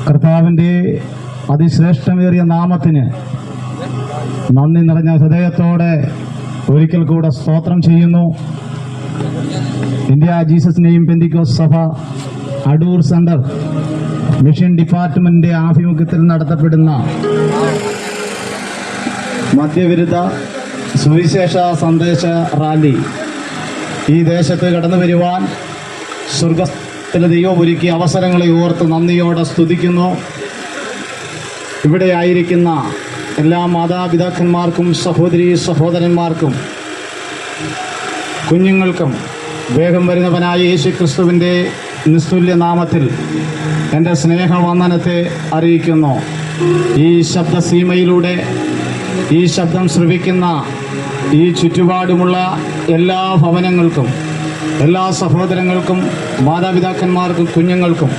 കർത്താവിൻ്റെ അതിശ്രേഷ്ഠമേറിയ നാമത്തിന് നന്ദി നിറഞ്ഞ ഹൃദയത്തോടെ ഒരിക്കൽ കൂടെ സ്തോത്രം ചെയ്യുന്നു. ഇന്ത്യ ജീസസ് നെയിം പെന്തിക്കോസ് സഭ അടൂർ സെന്റർ മിഷൻ ഡിപ്പാർട്ട്മെന്റിന്റെ ആഭിമുഖ്യത്തിൽ നടത്തപ്പെടുന്ന മദ്യവിരുദ്ധ സുവിശേഷ സന്ദേശ റാലി ഈ ദേശത്ത് കടന്നു വരുവാൻ സ്വർഗത്തിലെ ദൈവം ഒരുക്കിയ അവസരങ്ങളെ ഓർത്ത് നന്ദിയോടെ സ്തുതിക്കുന്നു. ഇവിടെ ആയിരിക്കുന്ന എല്ലാ മാതാപിതാക്കന്മാർക്കും സഹോദരീ സഹോദരന്മാർക്കും കുഞ്ഞുങ്ങൾക്കും വേഗം വരുന്നവനായ യേശു ക്രിസ്തുവിൻ്റെ നിസ്തുല്യ നാമത്തിൽ എൻ്റെ സ്നേഹവന്ദനത്തെ അറിയിക്കുന്നു. ഈ ശബ്ദസീമയിലൂടെ ഈ ശബ്ദം ശ്രവിക്കുന്ന ഈ ചുറ്റുപാടുമുള്ള എല്ലാ ഭവനങ്ങൾക്കും, എല്ലാ സഹോദരങ്ങൾക്കും, മാതാപിതാക്കന്മാർക്കും, കുഞ്ഞുങ്ങൾക്കും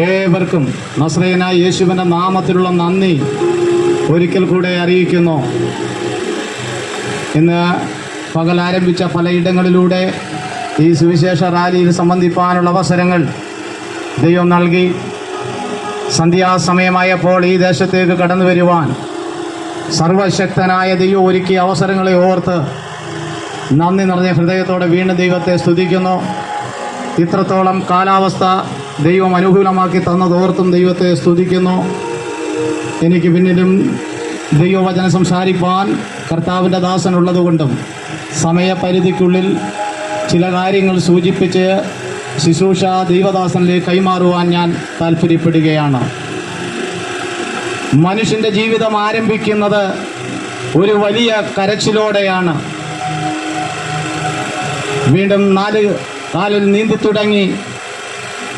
ഏവർക്കും നസ്രയനായ യേശുവിൻ്റെ നാമത്തിലുള്ള നന്ദി ഒരിക്കൽ കൂടെ അറിയിക്കുന്നു. ഇന്ന് പകൽ ആരംഭിച്ച പലയിടങ്ങളിലൂടെ ഈ സുവിശേഷ റാലിയിൽ സംബന്ധിപ്പാനുള്ള അവസരങ്ങൾ ദൈവം നൽകി. സന്ധ്യാസമയമായപ്പോൾ ഈ ദേശത്തേക്ക് കടന്നു വരുവാൻ സർവശക്തനായ ദൈവം ഒരുക്കിയ അവസരങ്ങളെ ഓർത്ത് നന്ദി നിറഞ്ഞ ഹൃദയത്തോടെ വീണ്ടും ദൈവത്തെ സ്തുതിക്കുന്നു. ഇത്രത്തോളം കാലാവസ്ഥ ദൈവം അനുകൂലമാക്കി തന്നതോർത്തും ദൈവത്തെ സ്തുതിക്കുന്നു. എനിക്ക് പിന്നിലും ദൈവവചനം സംസാരിപ്പാൻ കർത്താവിൻ്റെ ദാസനുള്ളതുകൊണ്ടും സമയപരിധിക്കുള്ളിൽ ചില കാര്യങ്ങൾ സൂചിപ്പിച്ച് ശുശ്രൂഷ ദൈവദാസനിലേക്ക് കൈമാറുവാൻ ഞാൻ താല്പര്യപ്പെടുകയാണ്. മനുഷ്യൻ്റെ ജീവിതം ആരംഭിക്കുന്നത് ഒരു വലിയ കരച്ചിലോടെയാണ്. വീണ്ടും 4 കാലിൽ നീന്തി തുടങ്ങി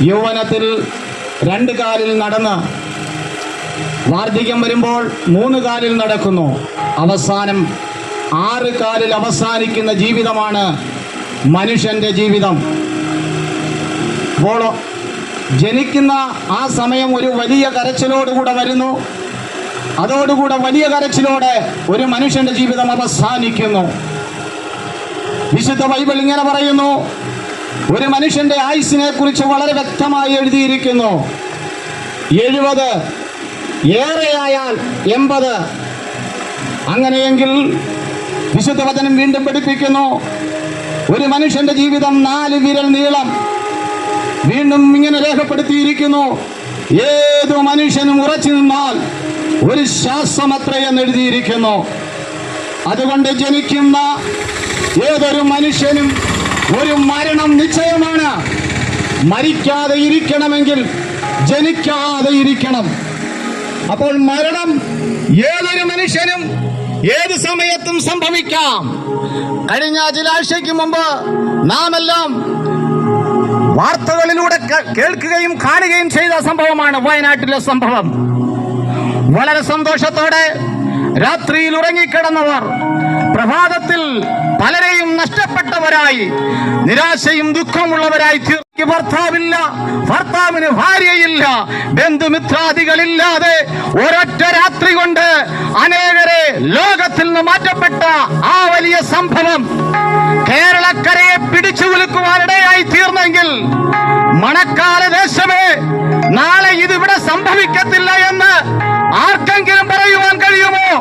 യൗവനത്തിൽ 2 കാലിൽ നടന്ന് വാർദ്ധക്യം വരുമ്പോൾ 3 കാലിൽ നടക്കുന്നു. അവസാനം 6 കാലിൽ അവസാനിക്കുന്ന ജീവിതമാണ് മനുഷ്യൻ്റെ ജീവിതം. അപ്പോൾ ജനിക്കുന്ന ആ സമയം ഒരു വലിയ കരച്ചിലോടുകൂടെ വരുന്നു. അതോടുകൂടെ വലിയ കരച്ചിലോടെ ഒരു മനുഷ്യൻ്റെ ജീവിതം അവസാനിക്കുന്നു. വിശുദ്ധ ബൈബിൾ ഇങ്ങനെ പറയുന്നു, ഒരു മനുഷ്യൻ്റെ ആയുസ്സിനെ കുറിച്ച് വളരെ വ്യക്തമായി എഴുതിയിരിക്കുന്നു. 70, ഏറെയായാൽ 80. അങ്ങനെയെങ്കിൽ വിശുദ്ധ വചനം വീണ്ടും പഠിപ്പിക്കുന്നു, ഒരു മനുഷ്യൻ്റെ ജീവിതം 4 വിരൽ നീളം. വീണ്ടും ഇങ്ങനെ രേഖപ്പെടുത്തിയിരിക്കുന്നു, ഏതു മനുഷ്യനും ഉറച്ചു നിന്നാൽ ഒരു ശ്വാസമത്രയെന്ന് എഴുതിയിരിക്കുന്നു. അതുകൊണ്ട് ജനിക്കുന്ന ഏതൊരു മനുഷ്യനും ഒരു മരണം നിശ്ചയമാണ്. മരിക്കാതെ ഇരിക്കണമെങ്കിൽ ജനിക്കാതെ ഇരിക്കണം. അപ്പോൾ മരണം ഏതൊരു മനുഷ്യനും ഏത് സമയത്തും സംഭവിക്കാം. കഴിഞ്ഞ ചില ആഴ്ചയ്ക്ക് മുമ്പ് നാം എല്ലാം വാർത്തകളിലൂടെ കേൾക്കുകയും കാണുകയും ചെയ്ത സംഭവമാണ് വയനാട്ടിലെ സംഭവം. വളരെ സന്തോഷത്തോടെ രാത്രിയിൽ ഉറങ്ങിക്കിടന്നവർ പ്രഭാതത്തിൽ പലരെയും നഷ്ടപ്പെട്ടവരായി, നിരാശയും ദുഃഖമുള്ളവരായി തീർന്നു. ഭർത്താവില്ല, ഭർത്താവിന് ഭാര്യയില്ല, ബന്ധുമിത്രാദികളില്ലാതെ ഒരൊറ്റ രാത്രി കൊണ്ട് അനേകരെ ലോകത്തിൽ നിന്ന് മാറ്റപ്പെട്ട ആ വലിയ സംഭവം കേരളക്കരയെ പിടിച്ചു കുലുക്കുവാനിടയായി തീർന്നെങ്കിൽ മണക്കാല ദേശമേ, നാളെ ഇതിവിടെ സംഭവിക്കത്തില്ല എന്ന് ആർക്കെങ്കിലും പറയുവാൻ കഴിയുമോ?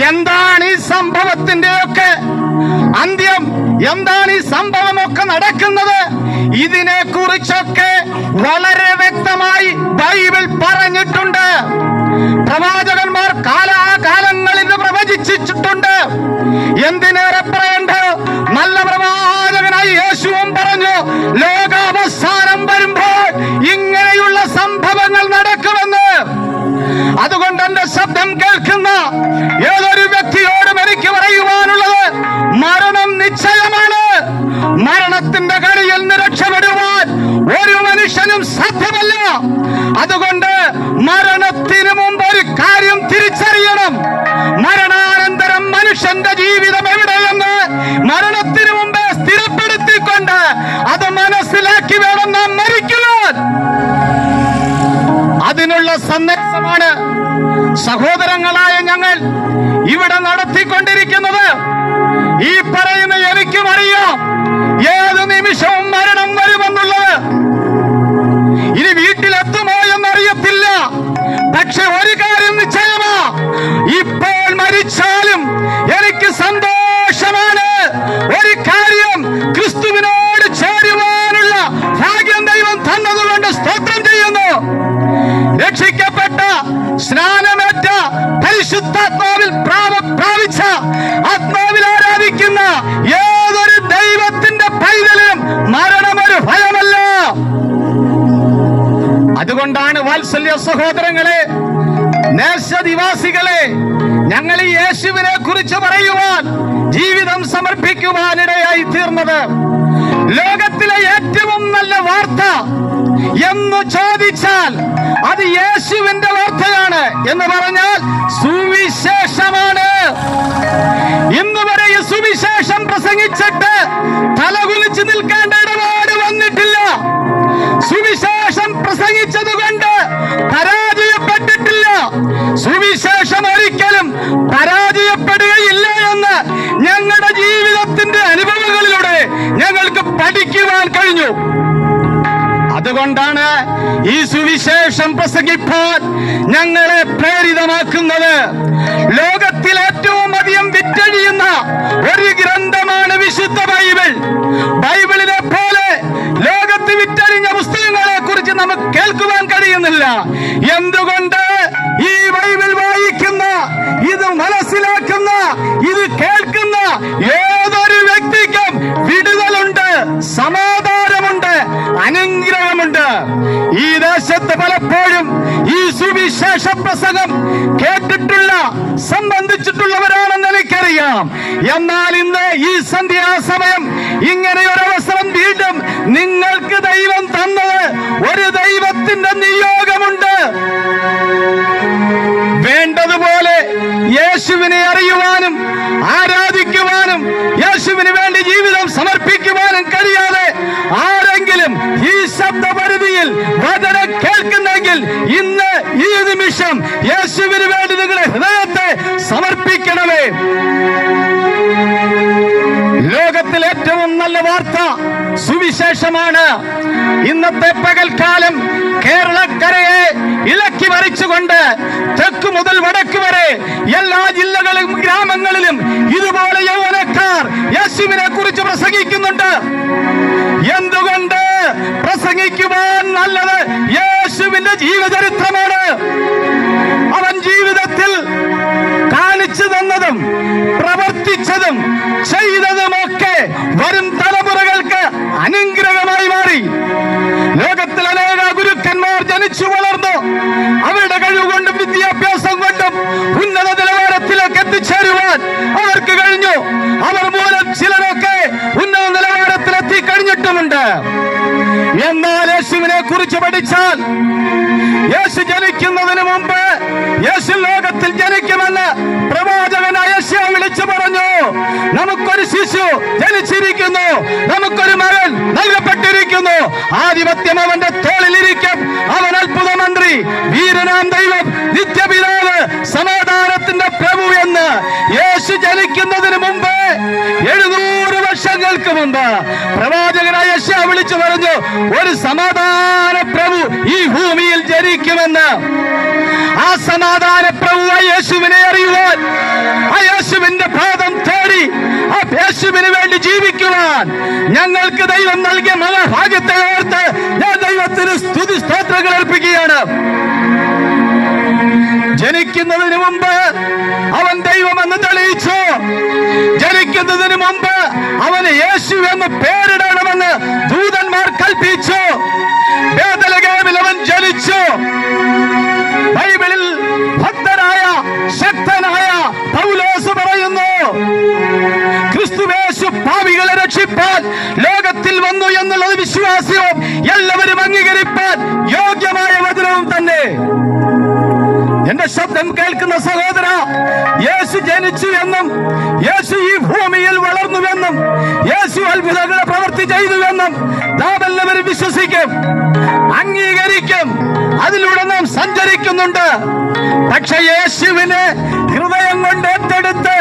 എന്താണ് ഈ സംഭവത്തിന്റെയൊക്കെ അന്ത്യം? എന്താണ് ഈ സംഭവമൊക്കെ നടക്കുന്നത്? ഇതിനെ കുറിച്ചൊക്കെ വളരെ വ്യക്തമായി ബൈബിൾ പറഞ്ഞിട്ടുണ്ട്. പ്രവാചകന്മാർ കാലാകാലങ്ങളിൽ പ്രവചിച്ചിട്ടുണ്ട്. എന്തിനേറെ പറയണ്ട, നല്ല പ്രവാചകനായി യേശുവും പറഞ്ഞു, ലോകാവസാനം വരുമ്പോൾ ഇങ്ങനെയുള്ള സംഭവങ്ങൾ നടക്കുമെന്ന്. അതുകൊണ്ട് എന്റെ ശബ്ദം കേൾക്കുന്ന ഏതൊരു വ്യക്തിയോടും എനിക്ക് പറയുവാനുള്ളത്, മരണം നിശ്ചയമാണ്. മരണത്തിന്റെ കടിയിൽ നിന്ന് രക്ഷപ്പെടുവാൻ ഒരു മനുഷ്യനും സാധ്യമല്ല. അതുകൊണ്ട് മരണത്തിന് മുമ്പ് ഒരു കാര്യം തിരിച്ചറിയണം. മരണാനന്തരം മനുഷ്യന്റെ ജീവിതം എവിടെയെന്ന് മരണത്തിന് മുമ്പ് സ്ഥിരപ്പെടുത്തിക്കൊണ്ട് അത് മനസ്സിലാക്കി വേണം നാം മരിക്കുവാൻ. അതിനുള്ള സന്ദേശമാണ് സഹോദരങ്ങളായ ഞങ്ങൾ ഇവിടെ നടത്തിക്കൊണ്ടിരിക്കുന്നത്. ഈ പറയുന്ന എനിക്കും അറിയാം ഏത് നിമിഷവും മരണം വരുമെന്നുള്ളത്. പരിശുദ്ധാത്മാവിൽ പ്രാപിച്ച ആത്മാവിൽ ആരാധിക്കുന്ന ഏതൊരു ദൈവത്തിന്റെ പൈതലിനും മരണമൊരു ഭയമല്ല. അതുകൊണ്ടാണ് വാത്സല്യ സഹോദരങ്ങളെ, ദേശനിവാസികളെ, ഞങ്ങൾ ഈ യേശുവിനെ കുറിച്ച് പറയുവാൻ, ജീവിതം സമർപ്പിക്കുവാനിടയായി തീർന്നത്. ലോകത്തിലെ ഏറ്റവും നല്ല വാർത്ത എന്ന് ചോദിച്ചാൽ അത് യേശുവിന്റെ വാർത്തയാണ്. എന്ന് പറഞ്ഞാൽ സുവിശേഷമാണ്. ഇന്ന് വരെ ഈ സുവിശേഷം പ്രസംഗിച്ചിട്ട് തലകുലിച്ച് നിൽക്കേണ്ട ഇടപാട് വന്നിട്ടില്ല. സുവിശേഷം പ്രസംഗിച്ചതുകൊണ്ട് പരാജയപ്പെട്ടിട്ടില്ല. സുവിശേഷം ഒരിക്കലും പരാജയപ്പെടുകയില്ല എന്ന് ഞങ്ങളുടെ ജീവിതത്തിന്റെ അനുഭവങ്ങളിലൂടെ ഞങ്ങൾക്ക് പഠിക്കുവാൻ കഴിഞ്ഞു. അതുകൊണ്ടാണ് ഈ സുവിശേഷം പ്രസംഗിപ്പാൻ ഞങ്ങളെ പ്രേരിതമാക്കുന്നത്. ലോകത്തിൽ ഏറ്റവും അധികം വിറ്റഴിയുന്ന ഒരു ഗ്രന്ഥമാണ് വിശുദ്ധ ബൈബിൾ. ബൈബിളിനെ പോലെ ലോകത്ത് വിറ്റഴിഞ്ഞ പുസ്തകങ്ങളെ കുറിച്ച് നമുക്ക് കേൾക്കുവാൻ കഴിയുന്നില്ല. എന്തുകൊണ്ട്? ഈ ബൈബിൾ വായിക്കുന്ന, ഇത് മനസ്സിലാക്കുന്ന, ഇത് കേൾക്കുന്ന ഏതൊരു വ്യക്തിക്കും വിടുതലുണ്ട്, സമാധാനമുണ്ട്, അനുഗ്രഹമുണ്ട്. ഈ ദേശത്ത് പലപ്പോഴും ഈ സുവിശേഷ പ്രസംഗം കേട്ടിട്ടുള്ള, സംബന്ധിച്ചിട്ടുള്ളവരാണെന്ന് എനിക്കറിയാം. എന്നാൽ ഇന്ന് ഈ സന്ധ്യാസമയം ഇങ്ങനെ ഒരു അവസരം വീണ്ടും നിങ്ങൾക്ക് ദൈവം തന്നത് ഒരു ദൈവത്തിന്റെ നിയോഗമുണ്ട്. വേണ്ടതുപോലെ യേശുവിനെ അറിയുവാനും ആരാധിക്കുവാനും യേശുവിന് വേണ്ടി ജീവിതം സമർപ്പിക്കുവാനും കഴിയാതെ ആരെങ്കിലും ഈ ശബ്ദപരിധിയിൽ വചനം കേൾക്കുന്നെങ്കിൽ ഇന്ന് ഈ നിമിഷം യേശുവിന് വേണ്ടി നിങ്ങളുടെ ഹൃദയത്തെ സമർപ്പിക്കണമേ. ലോകത്തിൽ ഏറ്റവും നല്ല വാർത്ത സുവിശേഷമാണ്. ഇന്നത്തെ പകൽക്കാലം കേരളക്കരയെ ഇളക്കി മറിച്ചുകൊണ്ട് തെക്ക് മുതൽ വടക്ക് വരെ എല്ലാ ജില്ലകളിലും ഗ്രാമങ്ങളിലും ഇതുപോലെ യൗവനക്കാർ യേശുവിനെ കുറിച്ച് പ്രസംഗിക്കുന്നുണ്ട്. എന്തുകൊണ്ട്? പ്രസംഗിക്കുവാൻ നല്ലത് യേശുവിന്റെ ജീവചരിത്രമാണ്. അവൻ ജീവിതത്തിൽ കാണിച്ചു തന്നതും പ്രവർത്തിച്ചതും ചെയ്തതുമൊക്കെ വരും തലമുറകൾക്ക് അനുഗ്രഹമായി മാറി. ലോകത്തിൽ അനേക ഗുരുക്കന്മാർ ജനിച്ചു വളർന്നു. അവരുടെ കഴിവുകൊണ്ടും വിദ്യാഭ്യാസം കൊണ്ടും ഉന്നത നിലവാരത്തിലേക്ക് എത്തിച്ചേരുവാൻ അവർക്ക് കഴിഞ്ഞു. അവർ മൂലം ചിലരൊക്കെ ഉന്നത നിലവാരത്തിലെത്തി കഴിഞ്ഞിട്ടുമുണ്ട്. എന്നാൽ യേശുവിനെ കുറിച്ച് പഠിച്ചാൽ, യേശു ജനിക്കുന്നതിന് മുമ്പ് യേശു ലോകത്തിൽ ജനിക്കുമെന്ന് പ്രവാചകനായ യെശയ്യാ വിളിച്ചു പറഞ്ഞു. നമുക്കൊരു ശിശു ജനിച്ചിരിക്കുന്നു, നമുക്കൊരു മകൻ നൽകപ്പെട്ടിരിക്കുന്നു, ആധിപത്യം അവന്റെ തോളിലിരിക്കും, അവൻ അത്ഭുത മന്ത്രി, വീരനാം ദൈവം, നിത്യപിതാവ്, സമാധാനത്തിന്റെ പ്രഭു എന്ന് യേശു ജനിക്കുന്നതിന് മുമ്പ് 700 വർഷങ്ങൾക്ക് മുമ്പ് പ്രവാചകനായ യെശയ്യാ വിളിച്ചു പറഞ്ഞു, ഒരു സമാധാന പ്രഭു ഈ ഭൂമിയിൽ ജനിക്കുമെന്ന്. ആ സമാധാന പ്രഭുവായ യേശുവിനെ അറിയുവാൻ, ആ യേശുവിന്റെ പാദം തേടി ആ യേശുവിന് വേണ്ടി ജീവിക്കുവാൻ ഞങ്ങൾക്ക് ദൈവം നൽകിയ മഹാഭാഗ്യത്തെ ഓർത്ത് ഞാൻ ദൈവത്തിന് സ്തുതി സ്തോത്രങ്ങൾ അർപ്പിക്കുകയാണ്. ജനിക്കുന്നതിന് മുമ്പ് അവൻ ദൈവമെന്ന് തെളിയിച്ചു. ജനിക്കുന്നതിന് മുമ്പ് അവന് യേശു എന്ന് പേരിടണമെന്ന് ദൂതന്മാർ കൽപ്പിച്ചു. ബേത്ലഹേമിൽ അവൻ ജനിച്ചു. ബൈബിളിൽ ഭക്തനായ ശക്തനായ പൗലോസ് പറയുന്നു, ക്രിസ്തുവേശു പാപികളെ രക്ഷിപ്പാൻ ലോകത്തിൽ വന്നു എന്നുള്ളത് വിശ്വാസ്യവും എല്ലാവരും അംഗീകരിപ്പാൻ യോഗ്യമായ വചനവും തന്നെ. എന്റെ ശബ്ദം കേൾക്കുന്ന സഹോദര, യേശു ജനിച്ചു എന്നും യേശു ഈ ഭൂമിയിൽ വളർന്നുവെന്നും യേശു അത്ഭുതങ്ങളെ പ്രവൃത്തി ചെയ്തുവെന്നും നാം എല്ലാവരും വിശ്വസിക്കും, അംഗീകരിക്കും. അതിലൂടെ നാം സഞ്ചരിക്കുന്നുണ്ട്. പക്ഷെ യേശുവിനെ ഹൃദയം കൊണ്ട് ഏറ്റെടുത്ത്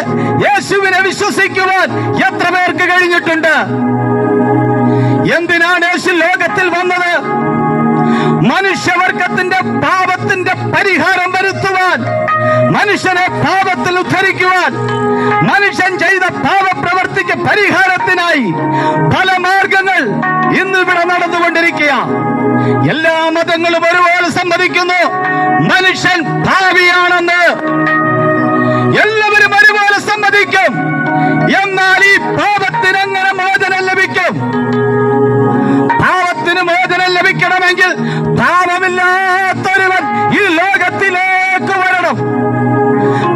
യേശുവിനെ വിശ്വസിക്കുവാൻ എത്ര പേർക്ക് കഴിഞ്ഞിട്ടുണ്ട്? എന്തിനാണ് യേശു ലോകത്തിൽ വന്നത്? മനുഷ്യവർഗത്തിന്റെ പാപത്തിന്റെ പരിഹാരം വരുത്തുവാൻ, മനുഷ്യനെ പാപത്തിൽ ഉദ്ധരിക്കുവാൻ, മനുഷ്യൻ ചെയ്ത പാപപ്രവർത്തിക്ക് പരിഹാരത്തിനായി പല മാർഗങ്ങൾ ഇന്നിവിടെ നടന്നുകൊണ്ടിരിക്കുക. എല്ലാ മതങ്ങളും ഒരുപോലെ സമ്മതിക്കുന്നു മനുഷ്യൻ പാപിയാണെന്ന്. എല്ലാവരും ഒരുപോലെ സമ്മതിക്കും. എന്നാൽ ഈ പാപത്തിന് എങ്ങനെ മോചനം ലഭിക്കും? പാപത്തിന് മോചനം ലഭിക്കണമെങ്കിൽ പാപമില്ലാത്തൊരുവൻ ഈ ലോകത്തിലേക്ക് വരണം.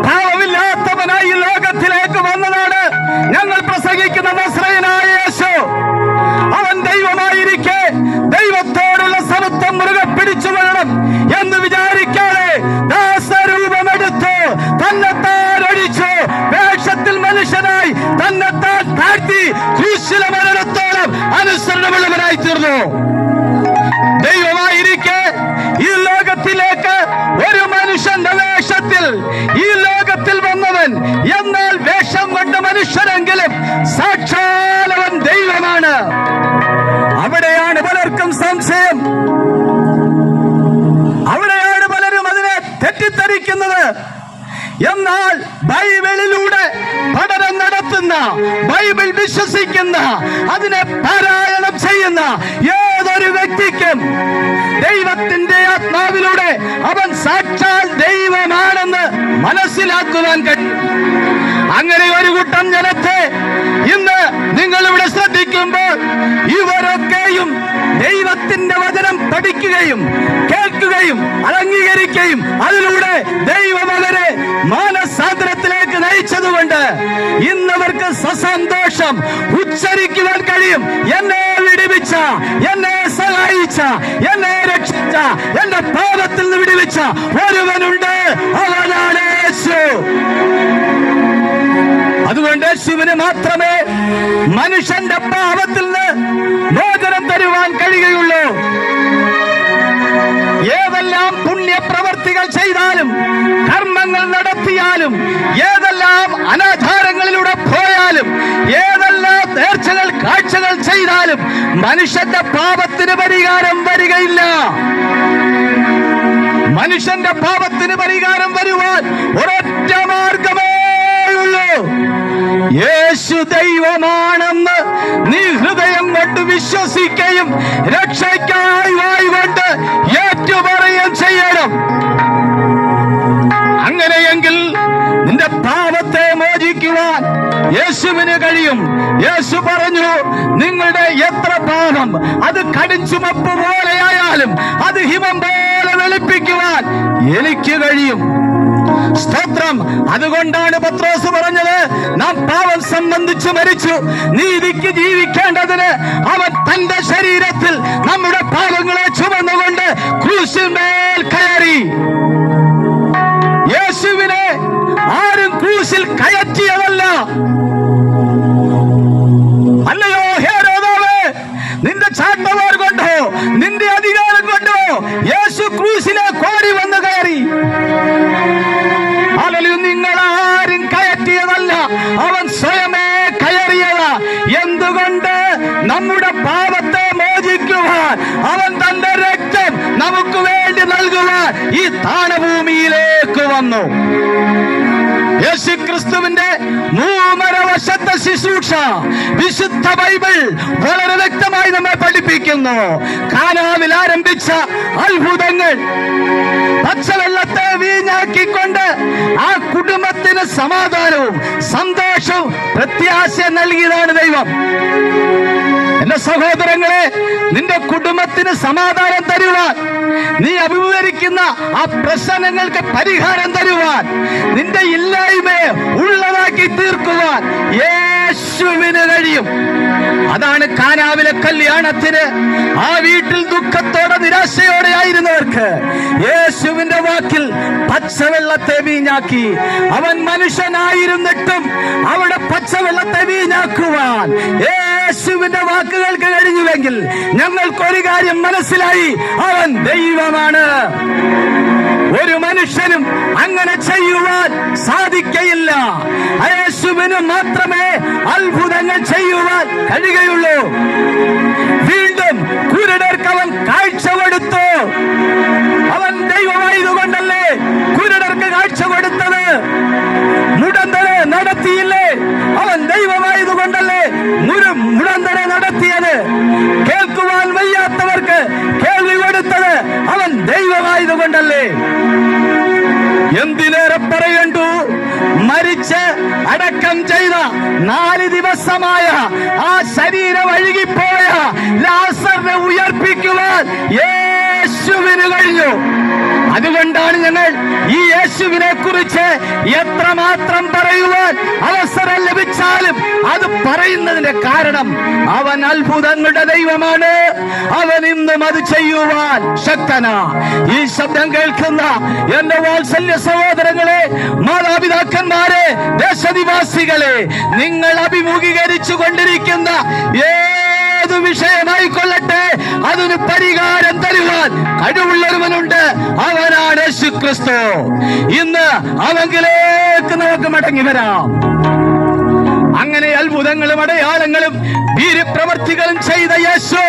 പാപമില്ലാത്തവനായി ഈ ലോകത്തിലേക്ക് വന്നതാണ് ഞങ്ങൾ പ്രസംഗിക്കുന്ന നസ്രയനായ യേശു. അവൻ ദൈവമായിരിക്കെ ദൈവത്തോടുള്ള സമത്വം മുറുകെ പിടിച്ചു കൊള്ളണം എന്ന് വിചാരിക്കാതെ ദാസരൂപമെടുത്ത് തന്നെത്താൻ ഒഴിച്ചു വേഷത്തിൽ മനുഷ്യനായി തന്നെത്താൻ താഴ്ത്തി ക്രൂശിലെ മരണത്തോളം അനുസരണമുള്ളവനായി തീർന്നു. ദൈവമായിരിക്കെ ഈ ലോകത്തിലേക്ക് ഒരു മനുഷ്യന്റെ വേഷത്തിൽ ഈ ലോകത്തിൽ വന്നവൻ, എന്നാൽ വേഷം കൊണ്ട് മനുഷ്യരെങ്കിലും സാക്ഷാൽ അവൻ ദൈവമാണ്. അവിടെയാണ് പലർക്കും സംശയം, അവിടെയാണ് പലരും അതിനെ തെറ്റിദ്ധരിക്കുന്നത്. എന്നാൽ ബൈബിളിലൂടെ പഠനം നടത്തുന്ന, ബൈബിൾ വിശ്വസിക്കുന്ന, അതിനെ പാരായണം ചെയ്യുന്ന ഏതൊരു വ്യക്തിക്കും ദൈവത്തിന്റെ ആത്മാവിലൂടെ അവൻ സാക്ഷാൽ ദൈവമാണെന്ന് മനസ്സിലാക്കുവാൻ കഴിയും. അങ്ങനെ ഒരു കൂട്ടം ജനത്തെ ഇന്ന് നിങ്ങളിവിടെ ശ്രദ്ധിക്കുമ്പോൾ ഇവരൊക്കെയും ദൈവത്തിന്റെ വചനം പഠിക്കുകയും കേൾക്കുകയും അംഗീകരിക്കുകയും അതിലൂടെ ദൈവം അവരെ മാനസാന്തരത്തിലേക്ക് നയിച്ചതുകൊണ്ട് ഇന്നവർക്ക് സസന്തോഷം ഉച്ചരിക്കുവാൻ കഴിയും. എന്നെ വിടുവിച്ച, എന്നെ സഹായിച്ച, എന്നെ രക്ഷിച്ച, എന്റെ പാപത്തിൽ നിന്ന് വിടുവിച്ച ഒരുവനുണ്ട്, അവനാണ് യേശു. അതുകൊണ്ട് യേശുവിന് മാത്രമേ മനുഷ്യന്റെ പാപത്തിൽ നിന്ന് മോചനം തരുവാൻ കഴിയുകയുള്ളൂ. ഏതെല്ലാം പുണ്യപ്രവർത്തികൾ ചെയ്താലും, കർമ്മങ്ങൾ നടത്തിയാലും, ഏതെല്ലാം അനാചാരങ്ങളിലൂടെ പോയാലും, ഏതെല്ലാം നേർച്ചകൾ കാഴ്ചകൾ ചെയ്താലും മനുഷ്യന്റെ പാപത്തിന് പരിഹാരം വരികയില്ല. മനുഷ്യന്റെ പാപത്തിന് പരിഹാരം വരുവാൻ ഒരൊറ്റ മാർഗമേ ഉള്ളൂ. യേശു ദൈവമാണെന്ന് നീ ഹൃദയം കൊണ്ട് വിശ്വസിക്കുകയും രക്ഷയ്ക്കായി വായ്കൊണ്ട് ഏറ്റുപറയുകയും ചെയ്യണം. അങ്ങനെയെങ്കിൽ നിന്റെ പാപത്തെ മോചിക്കുവാൻ യേശുവിന് കഴിയും. യേശു പറഞ്ഞു, നിങ്ങളുടെ എത്ര പാപം അത് കടുംചുമപ്പ് പോലെയായാലും അത് ഹിമം പോലെ വെളുപ്പിക്കുവാൻ എനിക്ക് കഴിയും. സ്തോത്രം. അതുകൊണ്ടാണ് പത്രോസ് പറഞ്ഞത്, നാം പാപം സംബന്ധിച്ച് മരിച്ചു, നീതിക്ക് ജീവിക്കേണ്ടതിന് അവൻ തന്റെ ശരീരത്തിൽ നമ്മുടെ പാപങ്ങളെ ചുമന്നുകൊണ്ട് ക്രൂശിന്മേൽ കയറി. യേശുവിനെ ആരും ക്രൂശിൽ കയറ്റിയതല്ല. അല്ലയോ ഹേരോദാവേ, നിന്റെ ചാട്ടവാർ കൊണ്ടോ നിന്റെ അധികാരം കൊണ്ടോ യേശു ക്രൂശിലെ കോടി വന്ന് കയറി. അല്ലെങ്കിൽ നിങ്ങളാരും കയറ്റിയതല്ല, അവൻ സ്വയമേ കയറിയതാ. എന്തുകൊണ്ട്? നമ്മുടെ പാപത്തെ മോചിക്കുവാൻ അവൻ തന്റെ രക്തം നമുക്ക് വേണ്ടി നൽകുവാൻ ഈ താണഭൂമിയിലേക്ക് വന്നു. യേശുക്രിസ്തുവിന്റെ 3.5 വർഷത്തെ ശുശ്രൂഷ വിശുദ്ധ ബൈബിൾ വളരെ വ്യക്തമായി നമ്മെ പഠിപ്പിക്കുന്നു. കാനാവിൽ ആരംഭിച്ച അത്ഭുതങ്ങൾ, പച്ചവെള്ളത്തെ വീഞ്ഞാക്കിക്കൊണ്ട് ആ കുടുംബത്തിന് സമാധാനവും സന്തോഷവും പ്രത്യാശ നൽകിയതാണ് ദൈവം. എന്റെ സഹോദരങ്ങളെ, നിന്റെ കുടുംബത്തിന് സമാധാനം തരുവാൻ, നീ അഭിമുഖീകരിക്കുന്ന ആ പ്രശ്നങ്ങൾക്ക് പരിഹാരം തരുവാൻ, നിന്റെ ഇല്ലായ്മയെ ഉള്ളതാക്കി തീർക്കുവാൻ യേശുവിന് കഴിയും. അതാണ് കാനാവിലെ കല്യാണത്തിന് ആ വീട്ടിൽ ദുഃഖത്തോടെ നിരാശയോടെ ആയിരുന്നവർക്ക് യേശുവിന്റെ വാക്കിൽ പച്ചവെള്ളത്തെ വീഞ്ഞാക്കി. അവൻ മനുഷ്യനായിരുന്നിട്ടും അവിടെ പച്ചവെള്ളത്തെ വീഞ്ഞാക്കുവാൻ യേശുവിന്റെ വാക്കുകൾക്ക് കഴിഞ്ഞുവെങ്കിൽ ഞങ്ങൾക്കൊരു കാര്യം മനസ്സിലായി, അവൻ ദൈവമാണ്. ഒരു മനുഷ്യനും അങ്ങനെ ചെയ്യുവാൻ സാധിക്കയില്ല. യേശുവിന് മാത്രമേ അത്ഭുതങ്ങൾ ചെയ്യുവാൻ കഴിയുകയുള്ളൂ. വീണ്ടും കുരുടർക്ക് അവൻ കാഴ്ച കൊടുത്തു. അവൻ ദൈവമായതുകൊണ്ടല്ലേ കുരുടർക്ക് കാഴ്ച കൊടുത്തത്? മുടന്തരെ നടത്തിയില്ലേ? അവൻ ദൈവമായതുകൊണ്ടല്ലേ മുടന്തരെ നടത്തിയത്? കേൾക്കുവാൻ വയ്യാത്തവർക്ക് കേൾവി കൊടുത്തത് അവൻ ദൈവമായതുകൊണ്ടല്ലേ? എന്തിനേറെ പറയണ്ടു, അടക്കം ചെയ്ത 4 ദിവസമായ ആ ശരീരം അഴുകിപ്പോയ ലാസറിനെ ഉയർപ്പിക്കുവാൻ യേശുവിന് കഴിഞ്ഞു. അതുകൊണ്ടാണ് ഞങ്ങൾ ഈ യേശുവിനെ കുറിച്ച് എത്രമാത്രം പറയുവാൻ അവസരം ലഭിച്ചാലും അത് പറയുന്നതിന്റെ കാരണം അവൻ അത്ഭുതങ്ങളുടെ ദൈവമാണ്. അവൻ ഇന്നും അത് ചെയ്യുവാൻ ശക്തനാ. ഈ ശബ്ദം കേൾക്കുന്ന എന്റെ വാത്സല്യ സഹോദരങ്ങളെ, മാതാപിതാക്കന്മാരെ, ദേശനിവാസികളെ, നിങ്ങൾ അഭിമുഖീകരിച്ചു കൊണ്ടിരിക്കുന്ന ഏത് വിഷയമായിക്കൊള്ളട്ടെ, അതിന് പരിഹാരം തരുവാൻ കഴിവുള്ളവനുണ്ട്. അവനാണ് യേശുക്രിസ്തു. ഇന്ന് അവങ്കിലേക്ക് നമുക്ക് മടങ്ങി വരാം. അങ്ങനെ അത്ഭുതങ്ങളും അടയാളങ്ങളും വീര്യപ്രവർത്തികളും ചെയ്ത യേശു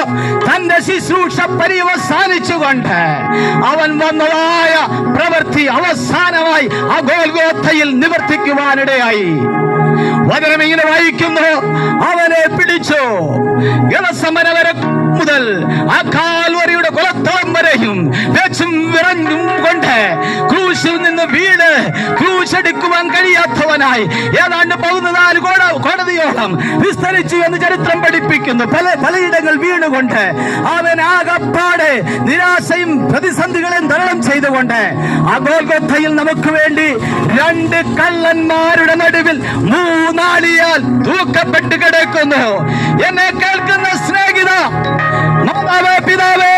തന്റെ ശുശ്രൂഷ പര്യവസാനിച്ചുകൊണ്ട് അവൻ വന്നതായ പ്രവൃത്തി അവസാനമായി ആ ഗോൽഗോഥയിൽ നിവർത്തിക്കുവാനിടയായി. വചനം ഇങ്ങനെ വായിക്കുന്നു, അവനെ പിടിച്ചു ഗലസമന വരെ മുതൽ ആ കാൽവരിയുടെ കുലത്തോളം വരെയും വെച്ചും വിറഞ്ഞും കൊണ്ട് ക്രൂശിൽ നിന്ന് വീണ് ക്രൂശെടുക്കുവാൻ കഴിയാത്തവനായി ഏതാണ്ട് 14 കോടതിയോളം വിസ്തരിച്ചു എന്ന് ചരിത്രം പഠിപ്പിക്കുന്നു. പലയിടങ്ങൾ വീണുകൊണ്ട് അവൻ ആകപ്പാടെ നിരാശയും പ്രതിസന്ധികളെയും തരണം ചെയ്തുകൊണ്ട് ആ ഗോൽഗോഥയിൽ നമുക്ക് വേണ്ടി 2 കള്ളന്മാരുടെ നടുവിൽ 3 ആണിയാൽ തൂക്കപ്പെട്ട് കിടക്കുന്നു. എന്നെ കേൾക്കുന്ന സ്നേഹിത, മാതാവേ, പിതാവേ,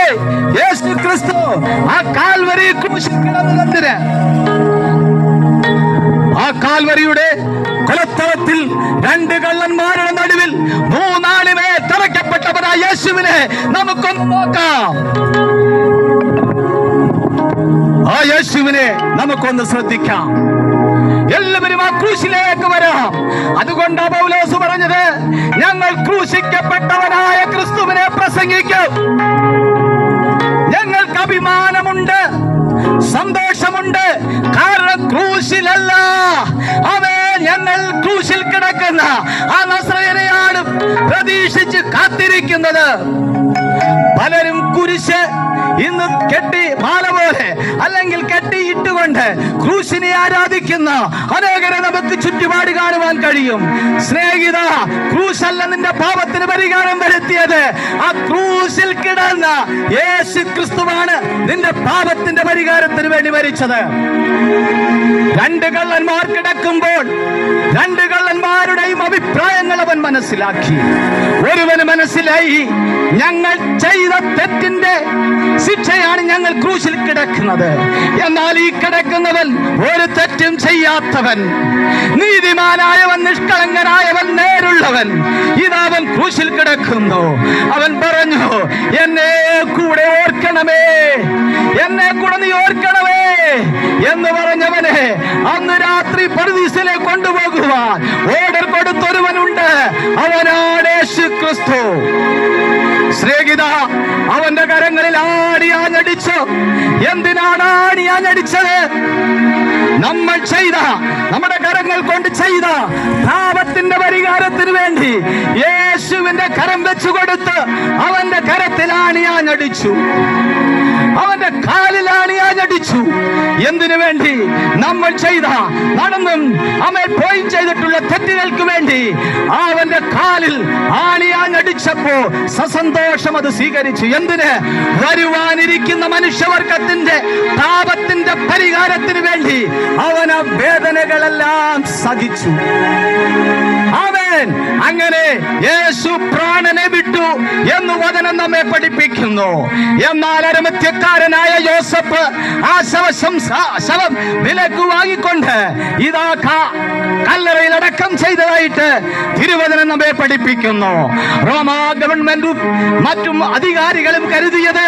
യേശു ക്രിസ്തു ആ കാൽവരി ക്രൂശിൽ കിടന്നതിന്, ആ കാൽവരിയുടെ കൊലത്തളത്തിൽ 2 കള്ളന്മാരുടെ നടുവിൽ 3 ആണിമേ തറയ്ക്കപ്പെട്ടവനായ യേശുവിനെ നമുക്കൊന്ന് നോക്കാം. ആ യേശുവിനെ നമുക്കൊന്ന് ശ്രദ്ധിക്കാം. എല്ലാവരും ആ ക്രൂശിലേക്ക് വരാം. അതുകൊണ്ട് പൗലോസ് പറഞ്ഞത്, ഞങ്ങൾ ക്രൂശിക്കപ്പെട്ടവനായ ക്രിസ്തുവിനെ പ്രസംഗിക്കും. ഞങ്ങൾക്ക് അഭിമാനമുണ്ട്, സന്തോഷമുണ്ട്. കാരണം ക്രൂശിലല്ല, അവൻ ഞങ്ങൾ ക്രൂശിൽ കിടക്കുന്ന ആ നസ്രയനെയാണ് പ്രതീക്ഷിച്ച് കാത്തിരിക്കുന്നത്. പലരും കുരിശ് ഇന്ന് കെട്ടി മാല പോലെ അല്ലെങ്കിൽ കെട്ടിയിട്ടുകൊണ്ട് ക്രൂശിനെ ആരാധിക്കുന്ന അനേകരെ നമുക്ക് ചുറ്റുപാട് കാണുവാൻ കഴിയും. സ്നേഹിത, ക്രൂശല്ല നിന്റെ പാപത്തിന് പരിഹാരം വരുത്തിയത്. ആ ക്രൂശിൽ കിടന്ന യേശു ക്രിസ്തുവാണ് നിന്റെ പാപത്തിന്റെ പരിഹാരത്തിന് വേണ്ടി മരിച്ചത്. 2 കള്ളന്മാർ കിടക്കുമ്പോൾ 2 കള്ളന്മാരുടെയും അഭിപ്രായങ്ങൾ അവൻ മനസ്സിലാക്കി. ഒരുവന് മനസ്സിലായി, ഞങ്ങൾ ചെയ്ത തെറ്റിന്റെ ശിക്ഷയാണ് ഞങ്ങൾ ക്രൂശിൽ കിടക്കുന്നത്. എന്നാൽ ഈ കിടക്കുന്നവൻ ഒരു തെറ്റും ചെയ്യാത്തവൻ, നീതിമാനായവൻ, നിഷ്കളങ്കനായവൻ, നേരുള്ളവൻ, ഇതവൻ ക്രൂശിൽ കിടക്കുന്നു. അവൻ പറഞ്ഞു, എന്നെ കൂടെ ഓർക്കണമേ, എന്നെ കൂടെ നീ ഓർക്കണമേ എന്ന് പറഞ്ഞവനെ അന്ന് രാത്രി പറുദീസിലേക്ക് കൊണ്ടുപോകുവാൻ ഓർഡർ കൊടുത്തൊരുവനുണ്ട്. അവനാണ് യേശു ക്രിസ്തു. സ്നേഹിത, അവന്റെ കരങ്ങളിൽ ആണിയാഞ്ഞടിച്ചു. എന്തിനാണ് ആണിയാഞ്ഞടിച്ചത്? നമ്മൾ ചെയ്ത, നമ്മുടെ കരങ്ങൾ കൊണ്ട് ചെയ്ത പാപത്തിന്റെ പരിഹാരത്തിന് വേണ്ടി യേശുവിന്റെ കരം വെച്ചു കൊടുത്ത് അവന്റെ കരത്തിൽ ആണിയാഞ്ഞടിച്ചു, അവന്റെ കാലിൽ ആണിയാഞ്ഞടിച്ചു. എന്തിനു വേണ്ടി? നമ്മൾ ചെയ്ത, നടന്നും അവൻ പോയി ചെയ്തിട്ടുള്ള തെറ്റുകൾക്ക് വേണ്ടി അവന്റെ കാലിൽ ആണിയാഞ്ഞടിച്ചപ്പോ സസന്തോഷം അത് സ്വീകരിച്ചു. എന്തിന്? വരുവാനിരിക്കുന്ന മനുഷ്യവർഗത്തിന്റെ പാപത്തിന്റെ പരിഹാരത്തിന് വേണ്ടി അവൻ ആ വേദനകളെല്ലാം സഹിച്ചു. അങ്ങനെ യേശു പ്രാണനെ വിട്ടു എന്ന് വചനം നമ്മെ പഠിപ്പിക്കുന്നു. എന്നാൽ അരിമത്യക്കാരനായ യോസഫ് ആ ശവം വിലക്ക് വാങ്ങിക്കൊണ്ട് ഇതാ കല്ലറയിൽ അടക്കം ചെയ്തതായിട്ട് തിരുവചനം നമ്മെ പഠിപ്പിക്കുന്നു. റോമാ ഗവൺമെന്റും മറ്റും അധികാരികളും കരുതിയത്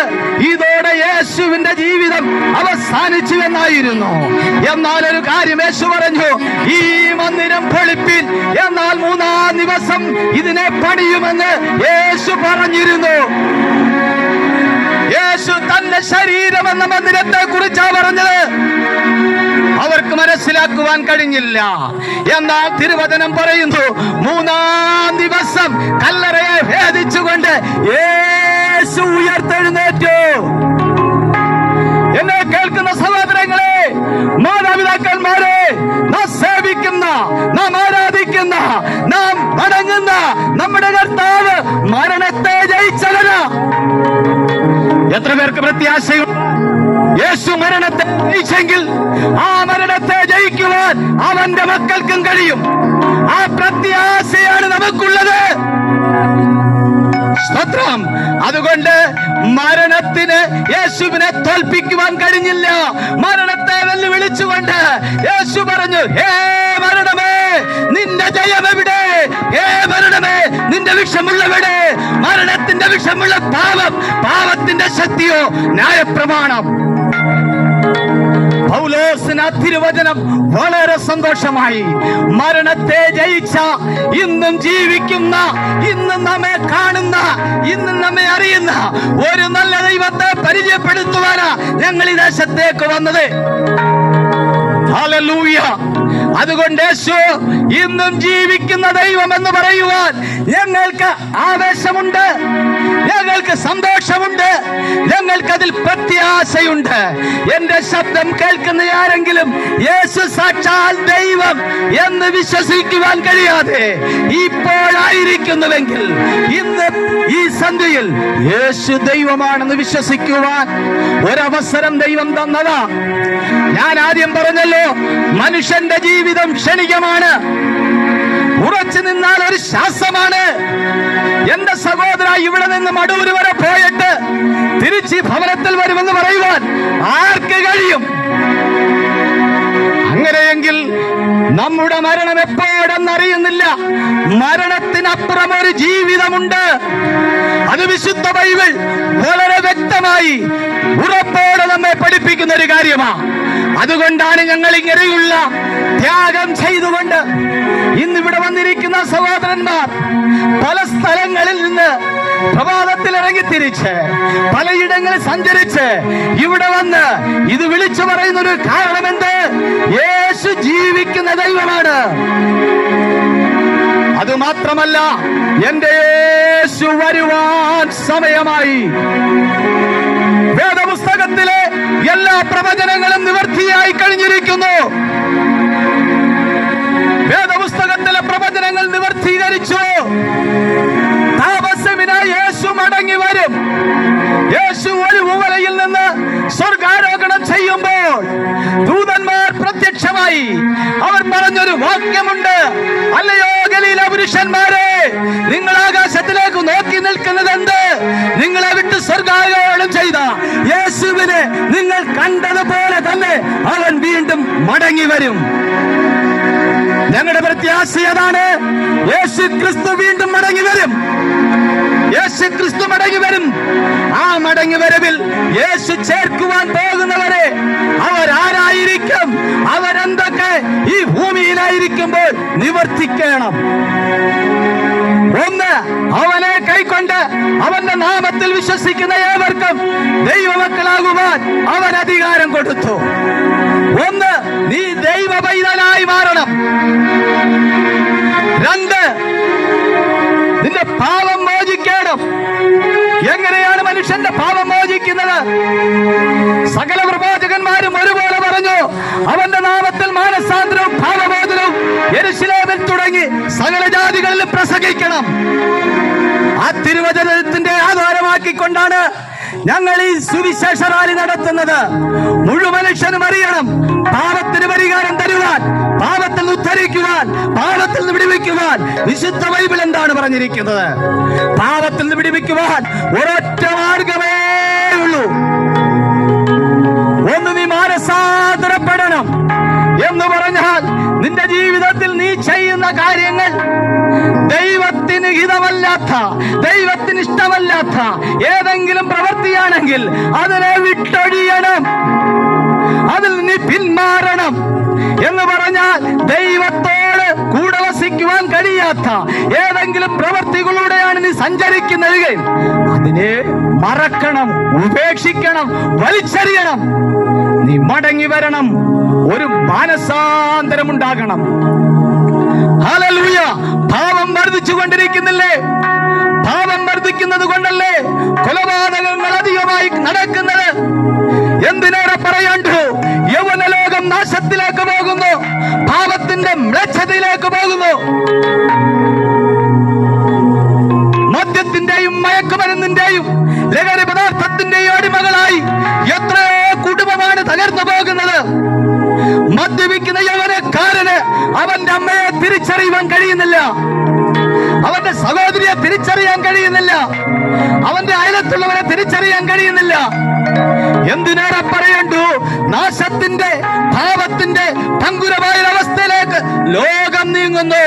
ഇതോടെ യേശുവിന്റെ ജീവിതം അവസാനിച്ചു എന്നായിരുന്നു. എന്നാൽ ഒരു കാര്യം യേശു പറഞ്ഞു, ഈ മന്ദിരം പൊളിപ്പിൻ, എന്നാൽ 3-ാം ദിവസം ഇതിനെ പണിയുമെന്ന് യേശു പറഞ്ഞിരുന്നു. യേശു തന്റെ ശരീരം എന്ന മന്ദിരത്തെ കുറിച്ചാണ് പറഞ്ഞത്. അവർക്ക് മനസ്സിലാക്കുവാൻ കഴിഞ്ഞില്ല. എന്നാൽ തിരുവചനം പറയുന്നു, 3-ാം ദിവസം കല്ലറയെ ഭേദിച്ചുകൊണ്ട് യേശു ഉയർത്തെഴുന്നേറ്റു. എന്നെ കേൾക്കുന്ന സഹോദരങ്ങളെ, മാതാപിതാക്കന്മാരെ, നാം സേവിക്കുന്ന, നാം ആരാധിക്കുന്ന ജീവിക്കുന്ന നാം വണങ്ങുന്ന നമ്മുടെ കർത്താവ് മരണത്തെ ജയിച്ചവനാ. എത്ര പേർക്ക് പ്രത്യാശയുണ്ട്? യേശു മരണത്തെ ജയിച്ചെങ്കിൽ ആ മരണത്തെ ജയിക്കുവാൻ അവന്റെ മക്കൾക്കും കഴിയും. ആ പ്രത്യാശയാണ് നമുക്കുള്ളത്. സ്തോത്രം. അതുകൊണ്ട് മരണത്തിന് യേശുവിനെ തോൽപ്പിക്കുവാൻ കഴിഞ്ഞില്ല. മരണത്തെ വെല്ലുവിളിച്ചുകൊണ്ട് യേശു പറഞ്ഞു, ഹേ മരണമേ, നിന്റെ ജയം എവിടെ? ഹേ മരണമേ, നിന്റെ വിഷമുള്ളവിടെ? മരണത്തിന്റെ വിഷമുള്ള പാപം, പാപത്തിന്റെ ശക്തിയോ ന്യായപ്രമാണം. പൗലോസിന് തിരുവചനം വളരെ സന്തോഷമായി. മരണത്തെ ജയിച്ച, ഇന്നും ജീവിക്കുന്ന, ഇന്നും നമ്മെ കാണുന്ന, ഇന്നും നമ്മെ അറിയുന്ന ഒരു നല്ല ദൈവത്തെ പരിചയപ്പെടുത്തുവാനാ ഞങ്ങൾ ഈ ദേശത്തേക്ക് വന്നത്. ഹല്ലേലൂയ. അതുകൊണ്ട് യേശു ഇന്നും ജീവിക്കുന്ന ദൈവം എന്ന് പറയുവാൻ ഞങ്ങൾക്ക് ആവേശമുണ്ട്, ഞങ്ങൾക്ക് സന്തോഷമുണ്ട്, ഞങ്ങൾക്ക് അതിൽ പ്രത്യാശയുണ്ട്. എന്റെ ശബ്ദം കേൾക്കുന്ന ആരെങ്കിലും യേശു സാക്ഷാൽ ദൈവം എന്ന് വിശ്വസിക്കുവാൻ കഴിയാതെ ഇപ്പോഴായിരിക്കുന്നുവെങ്കിൽ ഇന്ന് ഈ സന്ധ്യയിൽ യേശു ദൈവമാണെന്ന് വിശ്വസിക്കുവാൻ ഒരവസരം ദൈവം തന്നതാ. ഞാൻ ആദ്യം പറഞ്ഞല്ലോ, മനുഷ്യന്റെ ജീവിതം ക്ഷണികമാണ്, ഉറച്ചു നിന്നാൽ ഒരു ശ്വാസമാണ്. എന്റെ സഹോദര, ഇവിടെ നിന്ന് മടൂര് വരെ പോയിട്ട് തിരിച്ച് ഭവനത്തിൽ വരുമെന്ന് പറയുവാൻ ആർക്ക് കഴിയും? അങ്ങനെയെങ്കിൽ നമ്മുടെ മരണം എപ്പോഴെന്നറിയുന്നില്ല. മരണത്തിനപ്പുറം ഒരു ജീവിതമുണ്ട്. അത് വിശുദ്ധ ബൈബിൾ വളരെ വ്യക്തമായി ഉറപ്പോടെ നമ്മെ പഠിപ്പിക്കുന്ന ഒരു കാര്യമാണ്. അതുകൊണ്ടാണ് ഞങ്ങൾ ഇങ്ങനെയുള്ള ത്യാഗം ചെയ്തുകൊണ്ട് ഇന്നിവിടെ വന്നിരിക്കുന്ന സഹോദരന്മാർ പല സ്ഥലങ്ങളിൽ നിന്ന് പ്രഭാതത്തിൽ ഇറങ്ങി തിരിച്ച് പലയിടങ്ങളിൽ സഞ്ചരിച്ച് ഇവിടെ വന്ന് ഇത് വിളിച്ചു പറയുന്ന ഒരു കാരണമെന്ത്? യേശു ജീവിക്കുന്ന ദൈവമാണ്. അതുമാത്രമല്ല, എന്റെ യേശു വരുവാൻ സമയമായി. വേദപുസ്തകത്തിലെ എല്ലാ പ്രവചനങ്ങളും നിവർത്തിയായി കഴിഞ്ഞിരിക്കുന്നു. വേദപുസ്തകത്തിലെ പ്രവചനങ്ങൾ നിവർത്തീകരിച്ചു. താമസമിനായി യേശു മടങ്ങി വരും. യേശു ഒരു ഉവലയിൽ നിന്ന് സ്വർഗാരോഹണം ചെയ്യുമ്പോൾ ദൂതന്മാർ പ്രത്യക്ഷമായി അവർ പറഞ്ഞൊരു വാക്യമുണ്ട്, അല്ലയോ ഗലീല പുരുഷന്മാരെ, നിങ്ങൾ ആകാശത്തിലേക്ക് നോക്കി നിൽക്കുന്നത് എന്ത്? നിങ്ങളെ വിട്ട് സ്വർഗാരോഹണം ചെയ്ത യേശുവിനെ നിങ്ങൾ കണ്ടതുപോലെ തന്നെ അവൻ വീണ്ടും മടങ്ങി വരും. ഞങ്ങളുടെ പ്രത്യാശ അതാണ്. യേശു ക്രിസ്തു വീണ്ടും മടങ്ങി വരും. യേശു ക്രിസ്തു മടങ്ങി വരും. ആ മടങ്ങി വരവിൽ യേശു ചേർക്കുവാൻ പോകുന്നവരെ അവരാരായിരിക്കും? അവരെന്തൊക്കെ ഈ ഭൂമിയിലായിരിക്കുമ്പോൾ നിവർത്തിക്കണം. ഒന്ന്, അവനെ കൈക്കൊണ്ട് അവന്റെ നാമത്തിൽ വിശ്വസിക്കുന്ന ഏവർക്കും ദൈവമക്കളാകുവാൻ അവൻ അധികാരം കൊടുത്തു. ഒന്ന്, നീ ദൈവ പൈതലായി മാറണം. രണ്ട്, നിന്റെ പാപം മോചിക്കണം. എങ്ങനെയാണ് മനുഷ്യന്റെ പാപം മോചിക്കുന്നത്? സകല പ്രവാചകന്മാരും ഒരുപോലെ പറഞ്ഞു, അവന്റെ നാമത്തിൽ മാനസാന്തരവും പാപമോചനവും യെരൂശലേമിൽ തുടങ്ങി സകല ജാതികളിലും പ്രസംഗിക്കണം. ആ തിരുവചനത്തിന്റെ ആധാരമാക്കിക്കൊണ്ടാണ് ഞങ്ങൾ ഈ സുവിശേഷ റാലി നടത്തുന്നത്. മുഴുവൻ മനുഷ്യനും അറിയണം, പാപത്തിന് പരിഹാരം തരുവാൻ, പാപത്തിൽ നിന്ന് ഉദ്ധരിക്കുവാൻ, പാപത്തിൽ നിന്ന് വിടുവിക്കുവാൻ വിശുദ്ധ ബൈബിൾ എന്താണ് പറഞ്ഞിരിക്കുന്നത്? പാപത്തിൽ നിന്ന് വിടുവിക്കുവാൻ ഒരൊറ്റ മാർഗമേ ഉള്ളൂ. ഒന്ന്, നീ മാനസാന്തരപ്പെടണം. എന്ന് പറഞ്ഞാൽ നിന്റെ ജീവിതത്തിൽ നീ ചെയ്യുന്ന കാര്യങ്ങൾ ദൈവത്തിന് ഹിതമല്ലാത്ത, ദൈവത്തിന് ഇഷ്ടമല്ലാത്ത ഏതെങ്കിലും പ്രവൃത്തിയാണെങ്കിൽ അതിനെ വിട്ടൊഴിയണം, അതിൽ നീ പിന്മാറണം. എന്ന് പറഞ്ഞാൽ ദൈവത്തോട് കൂടെ വസിക്കുവാൻ കഴിയാത്ത ഏതെങ്കിലും പ്രവൃത്തികളിലൂടെയാണ് നീ സഞ്ചരിക്കുന്നത്, അതിനെ മറക്കണം, ഉപേക്ഷിക്കണം, വലിച്ചെറിയണം. നീ മടങ്ങി വരണം. ഒരു മാനസാന്തരം ഉണ്ടാകണം. ഹല്ലേലൂയ. പാപം വർദ്ധിച്ചു കൊണ്ടിരിക്കുന്നില്ലേ? പാപം വർദ്ധിക്കുന്നത് കൊണ്ടല്ലേ കൊലപാതകങ്ങൾ അധികമായി നടക്കുന്നത്? എന്തിനേറെ പറയാണ്ടു, യൗവന ലോകം നാശത്തിലേക്ക് പോകുന്നു. പാപത്തിന്റെ അവന്റെ മ്ലേച്ഛതയിലേക്ക് പോകുന്നു. മദ്യത്തിന്റെയും മയക്കുമരുന്നിന്റെയും ലഹരി പദാർത്ഥത്തിന്റെയും അടിമകളായി എത്രയോ കുടുംബമാണ് തകർന്നു പോകുന്നത്. മദ്യപിക്കുന്ന യൗവനക്കാരന് അവന്റെ അമ്മയെ തിരിച്ചറിയുവാൻ കഴിയുന്നില്ല, അവന്റെ സഹോദരിയെ തിരിച്ചറിയാൻ കഴിയുന്നില്ല, അവന്റെ അയലത്തുള്ളവരെ തിരിച്ചറിയാൻ കഴിയുന്നില്ല. എന്തിനേറെ പറയണ്ടു, നാശത്തിന്റെ പാപത്തിന്റെ ഭംഗുരമായ അവസ്ഥയിലേക്ക് ലോകം നീങ്ങുന്നു.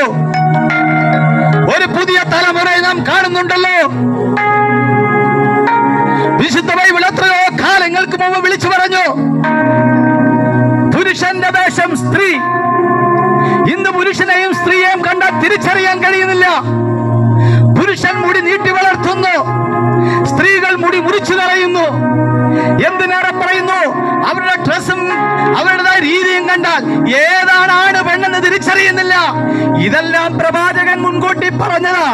ഒരു പുതിയ തലമുറയെ നാം കാണുന്നുണ്ടല്ലോ. വിശുദ്ധ ബൈബിൾ എത്രയോ കാലങ്ങൾക്ക് മുമ്പ് വിളിച്ചു പറഞ്ഞു, പുരുഷന്റെ വേഷം സ്ത്രീ. ഇന്ന് പുരുഷനെയും സ്ത്രീയെയും കണ്ടാൽ തിരിച്ചറിയാൻ കഴിയുന്നില്ല. പുരുഷൻ മുടി നീട്ടി വളർത്തുന്നു, സ്ത്രീകൾ മുടി മുറിച്ചു കളയുന്നു. എന്തിനേറെ പറയുന്നു, അവരുടെ ഡ്രസ്സും അവരുടേതായ രീതിയും കണ്ടാൽ ഏതാണ് ആണ് പെണ്ണെന്ന് തിരിച്ചറിയുന്നില്ല. ഇതെല്ലാം പ്രവാചകൻ മുൻകൂട്ടി പറഞ്ഞതാ.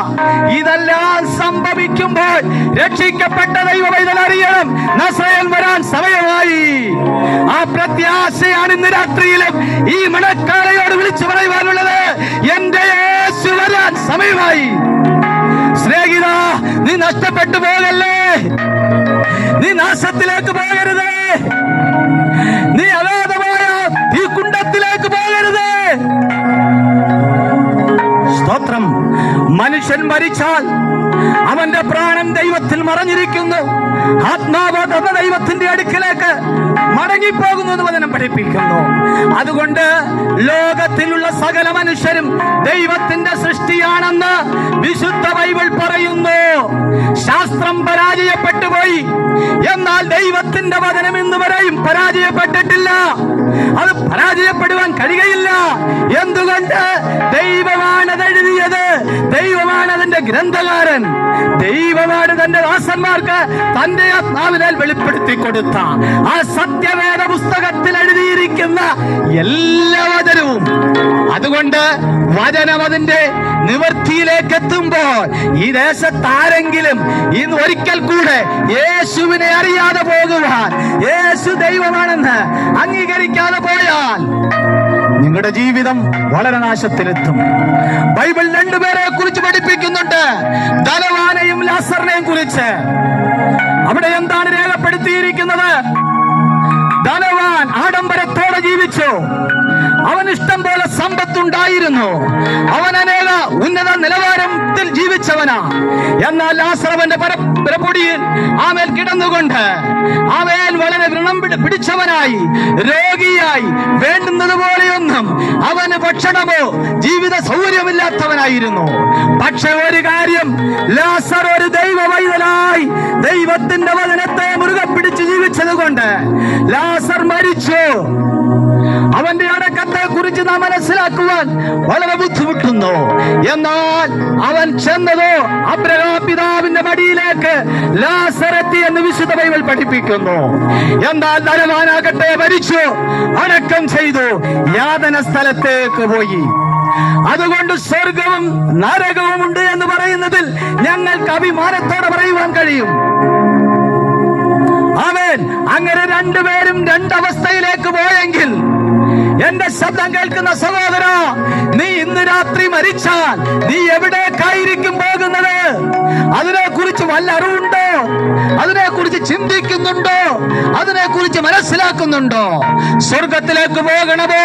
ഇതെല്ലാം സംഭവിക്കുമ്പോൾ രക്ഷിക്കപ്പെട്ട ദൈവവൈതൽ അറിയണം, നസറയൻ വരാൻ സമയമായി. ആ പ്രത്യാശയാണ് ഇന്ന് രാത്രിയിലും ഈ മണക്കാലയോട് വിളിച്ചു പറയുവാനുള്ളത്. എന്റെ യേശു വരാൻ സമയമായി. സ്നേഹിത, നീ നഷ്ടപ്പെട്ടു പോകല്ലേ, നീ നാശത്തിലേക്ക് പോകരുത്, നീ അഗാധമായ ഈ കുണ്ടത്തിലേക്ക് പോകരുത്. സ്തോത്രം. മനുഷ്യൻ മരിച്ചാൽ അവന്റെ പ്രാണൻ ദൈവത്തിൽ മറഞ്ഞിരിക്കുന്നു, ആത്മാവ് ദൈവത്തിന്റെ അടുക്കലേക്ക് മടങ്ങിപ്പോകുന്നു എന്ന് വചനം പഠിപ്പിക്കുന്നു. അതുകൊണ്ട് ലോകത്തിലുള്ള സകല മനുഷ്യരും ദൈവത്തിന്റെ സൃഷ്ടിയാണെന്ന് വിശുദ്ധ ബൈബിൾ പറയുന്നു. ശാസ്ത്രം പരാജയപ്പെട്ടു പോയി, എന്നാൽ ദൈവത്തിന്റെ വചനം ഇന്ന് വരെയും പരാജയപ്പെട്ടിട്ടില്ല. അത് പരാജയപ്പെടുവാൻ കഴിയുകയില്ല. എന്തുകൊണ്ട്? ദൈവമാണ് അത് എഴുതിയത്, ദൈവമാണ് അതിന്റെ ഗ്രന്ഥകാരൻ, ദൈവമാണ് തന്റെ ദാസന്മാർക്ക് തന്റെ ആത്മാവിനാൽ വെളിപ്പെടുത്തി കൊടുത്ത ആ സത്യവേദ പുസ്തകത്തിൽ എഴുതിയിരിക്കുന്ന എല്ലാ വചനവും. അതുകൊണ്ട് വചനം അതിന്റെ നിവൃത്തിയിലേക്ക് എത്തുമ്പോൾ ഈ ദേശത്താരെങ്കിലും ഇന്ന് ഒരിക്കൽ കൂടെ യേശുവിനെ അറിയാതെ പോകുവാൻ, യേശു ദൈവമാണെന്ന് അംഗീകരിക്കാതെ പോയാൽ നിങ്ങളുടെ ജീവിതം വളരെ നാശത്തിലെത്തും. ബൈബിൾ രണ്ടുപേരെ കുറിച്ച് പഠിപ്പിക്കുന്നുണ്ട്, ധനവാനെയും ലാസറിനെയും കുറിച്ച്. അവിടെ എന്താണ് രേഖപ്പെടുത്തിയിരിക്കുന്നത്? ധനവാൻ ആഡംബരത്തോടെ ജീവിച്ചു, അവൻ ഇഷ്ടം പോലെ സമ്പത്തുണ്ടായിരുന്നു, അവൻ അനേക ഉന്നത നിലവാരത്തിൽ ജീവിച്ചവനാ. എന്നാൽ ലാസർ അവന്റെ പരപ്പൊടിയിൽ ആമേൽ കിടന്നുകൊണ്ട് അവൻ വളരെ വ്രണം പിടിച്ചവനായി, രോഗിയായി, വേണ്ടുന്നത് പോലെയൊന്നും അവന് ഭക്ഷണമോ ജീവിത സൗകര്യമില്ലാത്തവനായിരുന്നു. പക്ഷെ ഒരു കാര്യം, ലാസർ ഒരു ദൈവവൈതലായി ദൈവത്തിന്റെ വചനത്തെ മുറുകെ പിടിച്ച് ജീവിച്ചത് കൊണ്ട് ലാസർ മരിച്ചു. അവന്റെ അടക്കത്തെ കുറിച്ച് നാം മനസ്സിലാക്കുവാൻ വളരെ ബുദ്ധിമുട്ടുന്നു. എന്നാൽ അവൻ ചെന്നതോ അബ്രഹാം പിതാവിന്റെ മടിയിലേക്ക് ലാസർ എത്തി എന്ന് വിശുദ്ധ ബൈബിൾ പഠിപ്പിക്കുന്നു. എന്നാൽ ധനവാനാകട്ടെ മരിച്ചു, അടക്കം ചെയ്തു, യാതന സ്ഥലത്തേക്ക് പോയി. അതുകൊണ്ട് സ്വർഗവും നരകവും ഉണ്ട് എന്ന് പറയുന്നതിൽ ഞങ്ങൾക്ക് അഭിമാനത്തോടെ പറയുവാൻ കഴിയും. അവൻ അങ്ങനെ രണ്ടുപേരും രണ്ടവസ്ഥയിലേക്ക് പോയെങ്കിൽ, എന്റെ ശബ്ദം കേൾക്കുന്ന സഹോദര, നീ ഇന്ന് രാത്രി മരിച്ചാൽ നീ എവിടേക്കായിരിക്കും പോകുന്നത്? അതിനെക്കുറിച്ച് വല്ല അറിവുണ്ടോ? അതിനെക്കുറിച്ച് ചിന്തിക്കുന്നുണ്ടോ? അതിനെക്കുറിച്ച് മനസ്സിലാക്കുന്നുണ്ടോ? സ്വർഗത്തിലേക്ക് പോകണമോ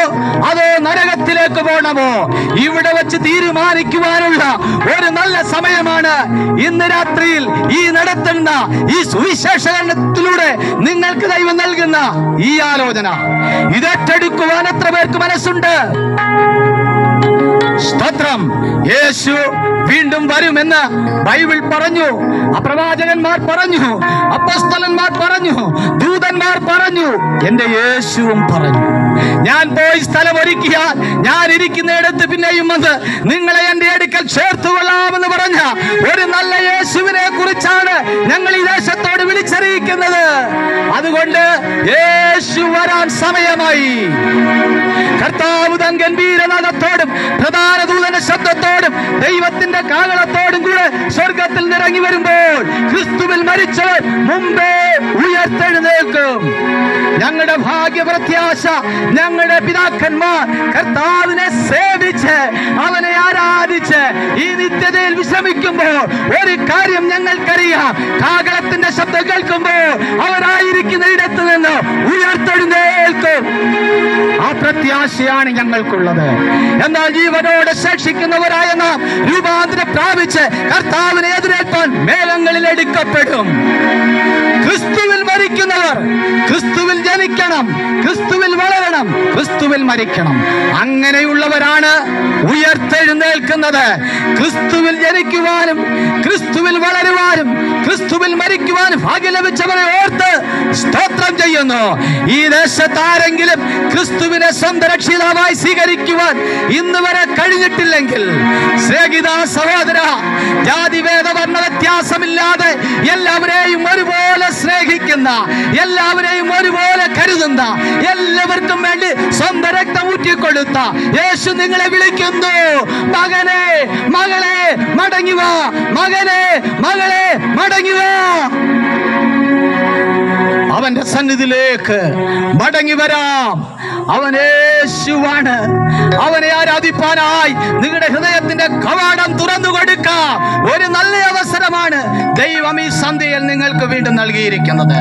അതോ നരകത്തിലേക്ക് പോകണമോ? ഇവിടെ വെച്ച് തീരുമാനിക്കുവാനുള്ള ഒരു നല്ല സമയമാണ് ഇന്ന് രാത്രിയിൽ ഈ നടത്തുന്ന ഈ സുവിശേഷത്തിലൂടെ നിങ്ങൾക്ക് ദൈവം നൽകുന്ന ഈ ആലോചന. ഇതേറ്റെടുക്കുവാൻ എത്ര പേർക്ക് മനസ്സുണ്ട്? സ്തോത്രം. യേശു വീണ്ടും വരുമെന്ന് ബൈബിൾ പറഞ്ഞു, പ്രവാചകന്മാർ പറഞ്ഞു, അപ്പോസ്തലന്മാർ പറഞ്ഞു, ദൂതന്മാർ പറഞ്ഞു, എന്റെ യേശുവും പറഞ്ഞു. ഞാൻ പോയി സ്ഥലം ഒരുക്കിയാൽ ഞാൻ ഇരിക്കുന്നിടത്ത് പിന്നെയും വന്ന് നിങ്ങളെ എന്റെ അടുക്കൽ ചേർത്തുകൊള്ളാമെന്ന് പറഞ്ഞ ഒരു നല്ല യേശുവിനെ കുറിച്ചാണ് ഞങ്ങൾ ഈ ദേശത്തോട് വിളിച്ചറിയിക്കുന്നത്. അതുകൊണ്ട് യേശു വരാൻ സമയമായി. കർത്താവ് തൻ ഗംഭീരനാദത്തോടും പ്രധാന ദൂതന്റെ ശബ്ദത്തോടും ദൈവത്തിന്റെ കാഹളത്തോടും കൂടെ സ്വർഗത്തിൽ നിറങ്ങി വരുമ്പോൾ ക്രിസ്തുവിൽ മരിച്ചവർ മുമ്പേ ഉയർത്തെഴുന്നേൽക്കും. ഞങ്ങളുടെ ഭാഗ്യപ്രത്യാശ, ഞങ്ങളുടെ പിതാക്കന്മാർ കർത്താവിനെ സേവിച്ച് അവനെ ആരാധിച്ച് ഈ നിത്യതയിൽ വിശ്രമിക്കുമ്പോൾ ഒരു കാര്യം ഞങ്ങൾക്കറിയാം, കാഹളത്തിന്റെ ശബ്ദം കേൾക്കുമ്പോൾ അവരായിരിക്കുന്ന ഇടത്ത് നിന്ന് ഉയർത്തെഴുന്നേൽക്കും. ആ പ്രത്യാശയാണ് ഞങ്ങൾക്കുള്ളത്. എന്നാൽ ജീവനോടെ ശേഷിക്കുന്നവരായ നാം രൂപാന്തരം പ്രാപിച്ച് കർത്താവിനെ എതിരേൽപ്പാൻ മേഘങ്ങളിൽ എടുക്കപ്പെടും. ക്രിസ്തുവിൽ മരിക്കുന്നവർ ക്രിസ്തുവിൽ ജനിക്കണം, ക്രിസ്തുവിൽ വളരണം, ക്രിസ്തുവിൽ മരിക്കണം. അങ്ങനെയുള്ളവരാണ് ഉയർത്തെഴുന്നേൽക്കുന്നത്. ക്രിസ്തുവിൽ ജനിക്കുവാനും ക്രിസ്തുവിൽ വളരുവാനും ക്രിസ്തുവിൽ മരിക്കുവാനും ഭാഗ്യം ലഭിച്ചവരെ ഓർത്ത് സ്തോത്രം ചെയ്യുന്നു. ഈ ദേശത്താരെങ്കിലും ക്രിസ്തുവിനെ സ്വന്തം രക്ഷിതാവായി സ്വീകരിക്കുവാൻ ഇന്ന് വരെ കഴിഞ്ഞിട്ടില്ലെങ്കിൽ, സ്നേഹിത സഹോദര, ജാതിഭേദ വർണ്ണ വ്യത്യാസമില്ലാതെ എല്ലാവരെയും ഒരുപോലെ സ്നേഹിക്കുന്ന, എല്ലാവരെയും ഒരുപോലെ കരുതുന്ന, എല്ലാവർക്കും വേണ്ടി സ്വന്തം രക്തം ഊറ്റിക്കൊടുത്ത യേശു നിങ്ങളെ വിളിക്കുന്നു. മകനെ, മകളെ, മടങ്ങി വാ. മകനെ, മകളെ, മടങ്ങി വാ. അവന്റെ സന്നിധിയിലേക്ക് മടങ്ങി വരാം. അവൻ യേശുവാണ്. അവനെ ആരാധിപ്പാനായി നിങ്ങളുടെ ഹൃദയത്തിന്റെ കവാടം തുറന്നു കൊടുക്കാം. ഒരു നല്ല അവസരമാണ് ദൈവം ഈ സന്ധ്യയിൽ നിങ്ങൾക്ക് വീണ്ടും നൽകിയിരിക്കുന്നത്.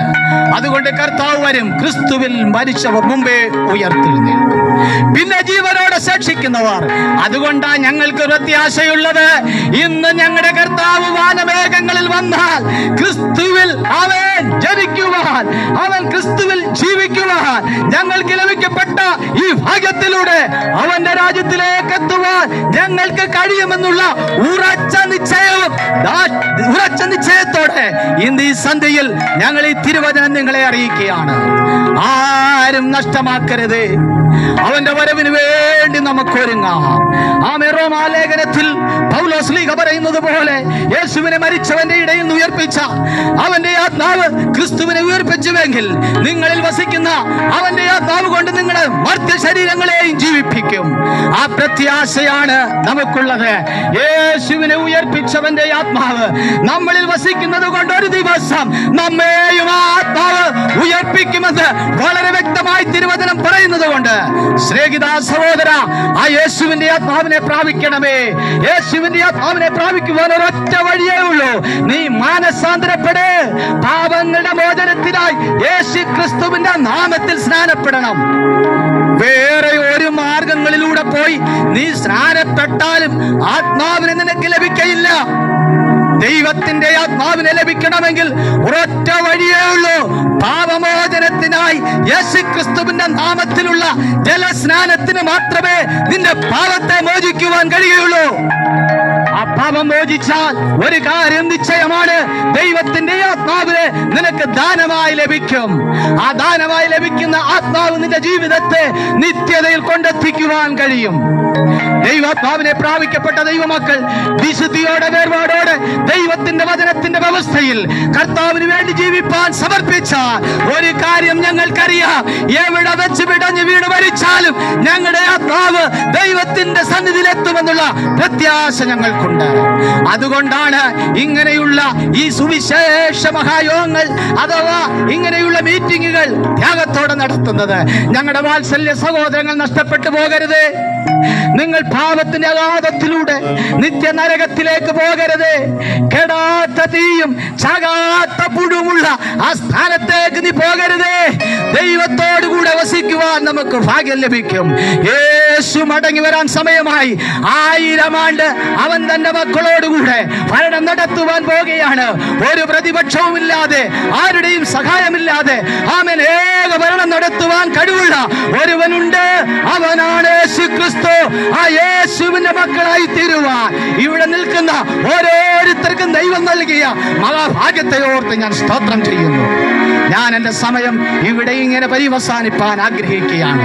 അതുകൊണ്ട് കർത്താവ് വരും. ക്രിസ്തുവിൽ മരിച്ചവർ മുമ്പേ ഉയർത്തെഴുന്നേൽക്കും, പിന്നെ ജീവനോടെ ശേഷിക്കുന്നവർ. അതുകൊണ്ടാണ് ഞങ്ങൾക്ക് പ്രത്യാശയുള്ളത്. ഇന്ന് ഞങ്ങളുടെ കർത്താവ് വാനമേഘങ്ങളിൽ വന്നാൽ ക്രിസ്തുവിൽ അവൻ ജനിക്കുവാൻ, അവൻ ക്രിസ്തുവിൽ ജീവിക്കുവാൻ, ഞങ്ങൾക്ക് ലഭിക്കപ്പെട്ട ഈ ഭാഗ്യത്തിലൂടെ അവന്റെ രാജ്യത്തിലേക്ക് എത്തുവാൻ ഞങ്ങൾക്ക് കഴിയുമെന്നുള്ള ഉറച്ച നിശ്ചയത്തോടെ ഇന്ന് ഈ സന്ധ്യയിൽ ഞങ്ങൾ ഈ തിരുവചനം നിങ്ങളെ അറിയിക്കുകയാണ്. ആരും നഷ്ടമാക്കരുത്. അവന്റെ വരവിന് വേണ്ടി നമുക്ക് ഒരുങ്ങാം. റോമാലേഖനത്തിൽ പൗലോസ് ശ്ലീഹ പറയുന്നത് പോലെ, യേശുവിനെ മരിച്ചവന്റെ ഇടയിൽ നിന്ന് ഉയർപ്പിച്ച അവന്റെ ആത്മാവ് ക്രിസ്തുവിനെ ഉയർപ്പിച്ചുവെങ്കിൽ നിങ്ങളിൽ വസിക്കുന്ന അവന്റെ ആത്മാവ് കൊണ്ട് നിങ്ങളുടെ മർത്യ ശരീരങ്ങളെയും ജീവിപ്പിക്കും. ആ പ്രത്യാശയാണ് നമുക്കുള്ളത്. യേശുവിനെ ഉയർപ്പിച്ചവന്റെ ആത്മാവ് നമ്മളിൽ വസിക്കുന്നത് കൊണ്ട് ഒരു ദിവസം നമ്മെയും ആ ആത്മാവ് ഉയർപ്പിക്കുമെന്ന് വളരെ വ്യക്തമായി തിരുവചനം പറയുന്നത് കൊണ്ട്, സ്നേഹിത സഹോദര, ആ യേശുവിന്റെ ആത്മാവിനെ പ്രാപിക്കണമേ. യേശുവിന്റെ ആത്മാവിനെ പ്രാപിക്കുവാൻ ഒരൊറ്റ വഴിയേ ഉള്ളൂ. നീ മാനസാന്തരപ്പെട്. പാപങ്ങളുടെ മോചനത്തിനായി യേശു ക്രിസ്തുവിന്റെ നാമത്തിൽ സ്നാനപ്പെടണം. വേറെ ഒരു മാർഗങ്ങളിലൂടെ പോയി നീ സ്നാനപ്പെട്ടാലും ആത്മാവിനെ നിനക്ക് ലഭിക്കയില്ല. ദൈവത്തിന്റെ ആത്മാവിനെ ലഭിക്കണമെങ്കിൽ ഒരൊറ്റ വഴിയേ ഉള്ളൂ. പാപമോചനത്തിനായി യേശുക്രിസ്തുവിന്റെ നാമത്തിലുള്ള ജലസ്നാനത്തിന് മാത്രമേ നിന്റെ പാപത്തെ മോചിക്കുവാൻ കഴിയുള്ളൂ. ആ പാപം മോചിച്ചാൽ ഒരു കാര്യം നിശ്ചയമാണ്, ദൈവത്തിന്റെ ആത്മാവിനെ നിനക്ക് ദാനമായി ലഭിക്കും. ആ ദാനമായി ലഭിക്കുന്ന ആത്മാവ് നിന്റെ ജീവിതത്തെ നിത്യതയിൽ കൊണ്ടെത്തിക്കുവാൻ കഴിയും. ദൈവാത്മാവിനെ പ്രാപിക്കപ്പെട്ട ദൈവമക്കൾ വിശുദ്ധിയോടെ, വേർപാടോടെ ദൈവത്തിന്റെ വചനത്തിന്റെ വ്യവസ്ഥയിൽ കർത്താവിന് വേണ്ടി ജീവിപ്പാൻ സമർപ്പിച്ച ഒരു കാര്യം ഞങ്ങൾക്കറിയാം. എവിടെ വെച്ച് പിടഞ്ഞ് വീട് മരിച്ചാലും ഞങ്ങളുടെ ആത്മാവ് ദൈവത്തിന്റെ സന്നിധിയിലെത്തുമെന്നുള്ള പ്രത്യാശ ഞങ്ങൾക്കുണ്ട്. അതുകൊണ്ടാണ് ഇങ്ങനെയുള്ള ഈ സുവിശേഷ മഹായോഗങ്ങൾ അഥവാ ഇങ്ങനെയുള്ള മീറ്റിങ്ങുകൾ ത്യാഗത്തോടെ നടത്തുന്നത്. ഞങ്ങളുടെ വാത്സല്യ സഹോദരങ്ങൾ നഷ്ടപ്പെട്ടു പോകരുത്. നിങ്ങൾ പാപത്തിന്റെ അഗാധത്തിലൂടെ നിത്യ നരകത്തിലേക്ക് പോകരുത്. കെടാത്ത തീയും ചാകാത്ത പുഴുമുള്ള ആ സ്ഥാനത്തേക്ക് നീ പോകരുത്. ദൈവത്തോടു കൂടെ വസിക്കുവാൻ നമുക്ക് ഭാഗ്യം ലഭിക്കും. യേശു മടങ്ങി വരാൻ സമയമായി. 1000 ആണ്ട് അവൻ തന്റെ മക്കളോടുകൂടെ ഭരണം നടത്തുവാൻ പോകുകയാണ്. ഒരു പ്രതിപക്ഷവും ഇല്ലാതെ, ആരുടെയും സഹായമില്ലാതെ ആമേൻ ഏക ഭരണം നടത്തുവാൻ കഴിവുള്ള ഒരുവനുണ്ട്. അവനാണ് യേശു ക്രിസ്തു. ആ യേശുവിന്റെ മക്കളായി തീരുവാൻ ഇവിടെ നിൽക്കുന്ന ഓരോരുത്തർക്കും ദൈവം നൽകിയ മഹാഭാഗ്യത്തെ ഓർത്ത് ഞാൻ സ്തോത്രം ചെയ്യുന്നു. ഞാൻ എന്റെ സമയം ഇവിടെ ഇങ്ങനെ പര്യവസാനിപ്പാൻ ആഗ്രഹിക്കുകയാണ്.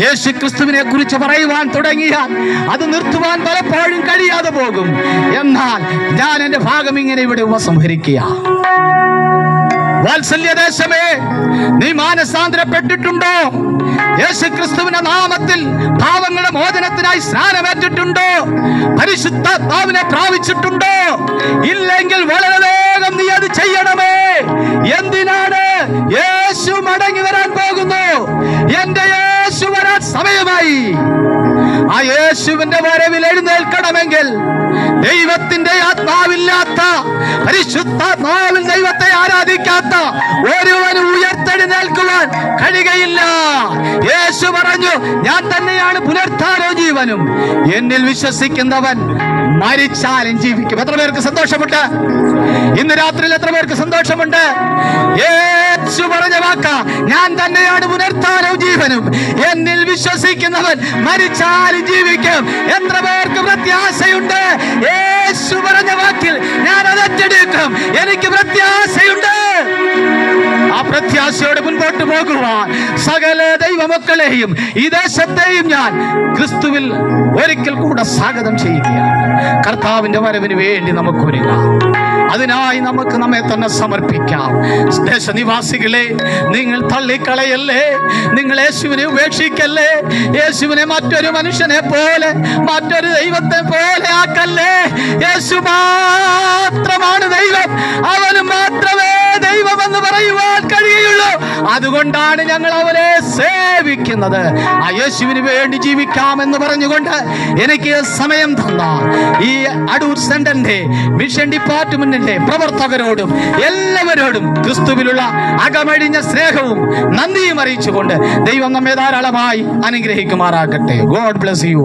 യേശു ക്രിസ്തുവിനെ കുറിച്ച് പറയുവാൻ തുടങ്ങിയാൽ അത് നിർത്തുവാൻ പലപ്പോഴും കഴിയാതെ പോകും. എന്നാൽ ഞാൻ എന്റെ ഭാഗം ഇങ്ങനെ ഇവിടെ ഉപസംഹരിക്കുക. വാത്സല്യദേശമേ, നീ മാനസാന്തരപ്പെട്ടിട്ടുണ്ടോ? യേശു ക്രിസ്തുവിന്റെ നാമത്തിൽ പാപങ്ങളുടെ മോചനത്തിനായി സ്നാനമേറ്റിട്ടുണ്ടോ? പരിശുദ്ധാത്മാവിനെ പ്രാപിച്ചിട്ടുണ്ടോ? ഇല്ലെങ്കിൽ വളരെ വേഗം നീ അത് ചെയ്യണമേ. എന്തിനാണ്? യേശു മടങ്ങി യേശുവിന്റെ വരവിൽ എഴുന്നേൽക്കണമെങ്കിൽ ദൈവത്തിന്റെ ആത്മാവില്ലാത്ത, പരിശുദ്ധാത്മാവിൽ ദൈവത്തെ ആരാധിക്കാത്ത ഒരുവനും ഉയർത്തെഴുന്നേൽക്കുവാൻ കഴിയുകയില്ല. യേശു പറഞ്ഞു, ഞാൻ തന്നെയാണ് പുനരുത്ഥാനവും ജീവനും, എന്നിൽ വിശ്വസിക്കുന്നവൻ മരിച്ചാലും ജീവിക്കും. എത്ര പേർക്ക് സന്തോഷമുണ്ട്? ഇന്ന് രാത്രിയിൽ എത്ര പേർക്ക് സന്തോഷമുണ്ട്? യേശു പറഞ്ഞ വാക്ക, ഞാൻ തന്നെയാണ് പുനരുത്ഥാനവും ജീവനും, എന്നിൽ വിശ്വസിക്കുന്നവൻ മരിച്ചാലും ജീവിക്കും. എത്ര പേർക്ക് പ്രത്യാശയുണ്ട്? യേശു പറഞ്ഞ വാക്കിൽ ഞാൻ അതെടുക്കും, എനിക്ക് പ്രത്യാശയുണ്ട്. ആ പ്രത്യാശയോടെ മുൻപോട്ട് പോകുവാൻ സകല ദൈവമക്കളെയും ഈ ദേശത്തെയും ഞാൻ ക്രിസ്തുവിൽ ഒരിക്കൽ കൂടെ സ്വാഗതം ചെയ്യുകയാണ്. കർത്താവിന്റെ വരവിന് വേണ്ടി നമുക്ക് ഒരുങ്ങാം. അതിനായി നമുക്ക് നമ്മെ തന്നെ സമർപ്പിക്കാം. ദേശനിവാസികളെ, നിങ്ങൾ തള്ളിക്കളയല്ലേ, നിങ്ങൾ യേശുവിനെ ഉപേക്ഷിക്കല്ലേ, യേശുവിനെ മറ്റൊരു മനുഷ്യനെ പോലെ, മറ്റൊരു ദൈവത്തെ പോലെ ആക്കല്ലേ. യേശു മാത്രമാണ് ദൈവം, അവന് മാത്രമേ ദൈവമെന്ന് പറയുവാൻ കഴിയുള്ളൂ. അതുകൊണ്ടാണ് ഞങ്ങൾ അവനെ സേവിക്കുന്നത്. ആ യേശുവിന് വേണ്ടി ജീവിക്കാമെന്ന് പറഞ്ഞുകൊണ്ട് എനിക്ക് സമയം തന്ന ഈ അടൂർ സെന്ററിന്റെ മിഷൻ ഡിപ്പാർട്ട്മെന്റിന്റെ പ്രവർത്തകരോടും എല്ലാവരോടും ക്രിസ്തുവിലുള്ള അകമഴിഞ്ഞ സ്നേഹവും നന്ദിയും അറിയിച്ചുകൊണ്ട് ദൈവം നമ്മെ ധാരാളമായി അനുഗ്രഹിക്കുമാറാകട്ടെ. God bless you.